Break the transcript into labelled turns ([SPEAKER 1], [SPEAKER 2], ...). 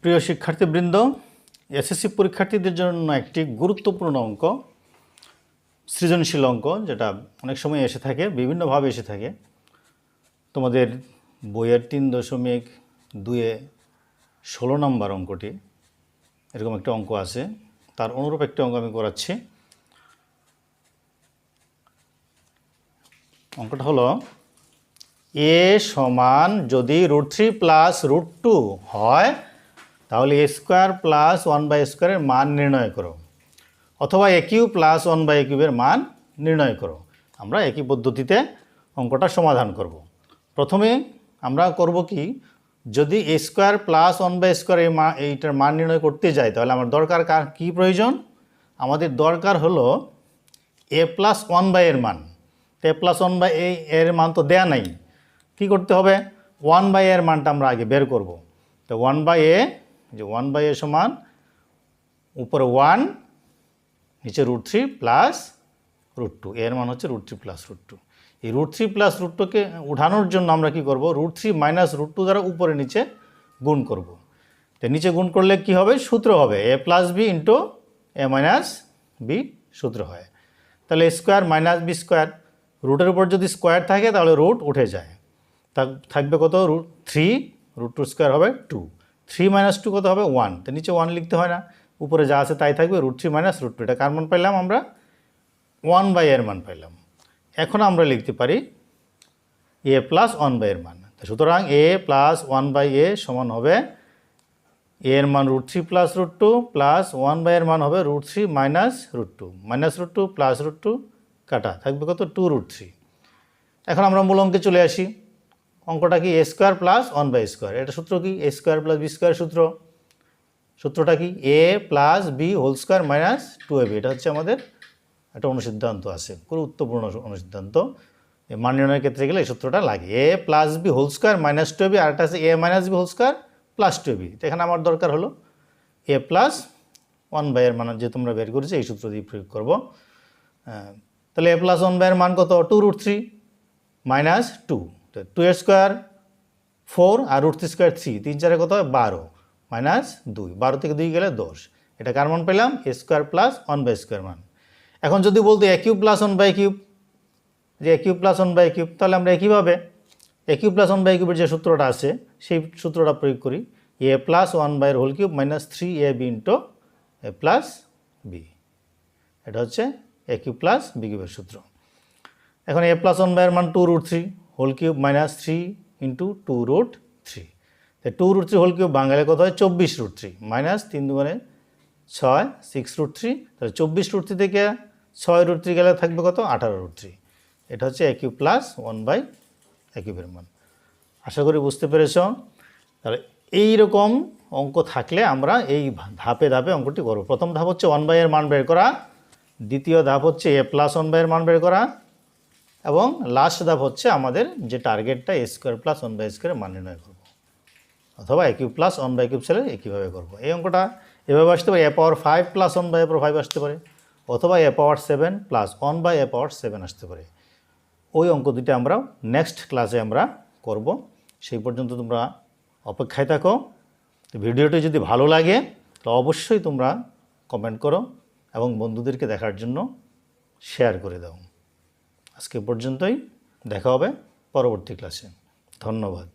[SPEAKER 1] প্রিয় শিক্ষার্থীবৃন্দ, এসএসসি পরীক্ষার্থীদের জন্য একটি গুরুত্বপূর্ণ অঙ্ক, সৃজনশীল অঙ্ক, যেটা অনেক সময় এসে থাকে, বিভিন্নভাবে এসে থাকে। তোমাদের বইয়ের 3.2-এ 16 নম্বর অঙ্কটি, এরকম একটা অঙ্ক আছে, তার অনুরূপ একটা অঙ্ক আমি করাচ্ছি। অঙ্কটা হলো এ সমান যদি √3 প্লাস √2 হয় তাহলে এ স্কোয়ার প্লাস 1/স্কোয়ারের মান নির্ণয় করো, অথবা এ কিউব প্লাস 1/কিউবের মান নির্ণয় করো। আমরা একই পদ্ধতিতে অঙ্কটা সমাধান করব। প্রথমে আমরা করব কি, যদি এ স্কোয়ার প্লাস 1/স্কোয়ার এইটার মান নির্ণয় করতে যাই তাহলে আমার দরকার কি প্রয়োজন? আমাদের দরকার হলো এ প্লাস 1/এর মান। এ প্লাস 1/a এর মান তো দেয়া নাই, কি করতে হবে? 1/এর মানটা আমরা আগে বের করব। তো 1/a, যে 1/a সমান উপরে 1, নিচে √3 প্লাস √2, এর মান হচ্ছে √3 প্লাস √2। এই √3 প্লাস √2কে উঠানোর জন্য আমরা কি করব? √3 মাইনাস √2 দ্বারা উপরে নিচে গুণ করব। তো নিচে গুণ করলে কি হবে? সূত্র হবে a plus B into a minus B সূত্র হয়। তাহলে a square minus B square, রুটের উপর যদি স্কোয়ার থাকে তাহলে রুট উঠে যায়, থাকবে কত? √3, √2 স্কোয়ার হবে 2, 3 মাইনাস 2 কত হবে? 1। তো নিচে 1 লিখতে হয় না, উপরে যা আছে তাই থাকবে, √3 মাইনাস √2। এটা কার মান পাইলাম আমরা? 1/এর মান পাইলাম। এখন আমরা লিখতে পারি a প্লাস 1/এর মান। সুতরাং a প্লাস 1/a সমান হবে এর মান √3 প্লাস √2 প্লাস 1/এর মান হবে √3 মাইনাস √2, মাইনাস √2 প্লাস √2 কাটা, থাকবে কত? 2√3। এখন আমরা মূল অঙ্কে চলে আসি। অঙ্কটা কি? a স্কোয়ার প্লাস 1/স্কোয়ার। এটা সূত্র কি? a square plus B square সূত্রটা কি? a plus B whole square minus 2ab। এটা হচ্ছে আমাদের একটা অনুসিদ্ধান্ত আছে, গুরুত্বপূর্ণ অনুসিদ্ধান্ত। মান নির্ণয়ের ক্ষেত্রে গেলে এই সূত্রটা লাগে। a plus B whole square minus 2ab, আর একটা আছে a minus B whole square plus 2ab। তো এখানে আমার দরকার হলো a প্লাস 1/এর মান, যে তোমরা বের করেছো এই সূত্র দিয়ে প্রয়োগ করবো। তাহলে a প্লাস 1/এর মান কত? 2√3 মাইনাস 2, 2 এর স্কোয়ার 4 আর √3 স্কোয়ার 3, 3 4 কত হয়? 12 মাইনাস 2, 12 থেকে 2 গেলে 10। এটা কার মান পেলাম? এ স্কোয়ার প্লাস 1/স্কোয়ার মান। এখন যদি বলতো এ কিউব প্লাস 1/কিউব, যে এ কিউব প্লাস 1/কিউব, তাহলে আমরা একইভাবে এ কিউব প্লাস 1/কিউবের যে সূত্রটা আছে সেই সূত্রটা প্রয়োগ করি। এ প্লাস 1/এর whole cube minus 3ab into A plus B. এটা হচ্ছে এ কিউব প্লাস বি কিউবের সূত্র। এখন এ প্লাস 1/এর মান 2√3 হোল কিউব মাইনাস 3 ইন্টু 2√3। তো 2√3 হোল কিউব বাঙালি কত হয়? 24√3 মাইনাস 3 দুগুণে 6, 6√3। তাহলে 24√3 থেকে 6√3 গেলে থাকবে কত? 18√3। এটা হচ্ছে এ কিউব প্লাস 1/কিউবের মান। আশা করি বুঝতে পেরেছ। তাহলে এইরকম অঙ্ক থাকলে আমরা এই ধাপে ধাপে অঙ্কটি করব। প্রথম ধাপ হচ্ছে 1/এর মান বের করা, দ্বিতীয় ধাপ হচ্ছে এ প্লাস 1/এর মান বের করা, এবং লাস্ট ধাপ হচ্ছে আমাদের যে টার্গেটটা এ স্কোয়ার প্লাস 1/স্কোয়ারের মান নির্ণয় করব, অথবা এ কিউব প্লাস 1/কিউব ছেলে একইভাবে করব। এই অঙ্কটা এভাবে আসতে পারে, এ পাওয়ার 5 প্লাস 1/5 আসতে পারে, অথবা এ পাওয়ার 7 প্লাস 1/7 আসতে পারে। ওই অঙ্ক দুটি আমরা নেক্সট ক্লাসে আমরা করব। সেই পর্যন্ত তোমরা অপেক্ষায় থাকো। ভিডিওটি যদি ভালো লাগে তো অবশ্যই তোমরা কমেন্ট করো এবং বন্ধুদেরকে দেখার জন্য শেয়ার করে দাও। আজকে পর্যন্তই, দেখা হবে পরবর্তী ক্লাসে। ধন্যবাদ।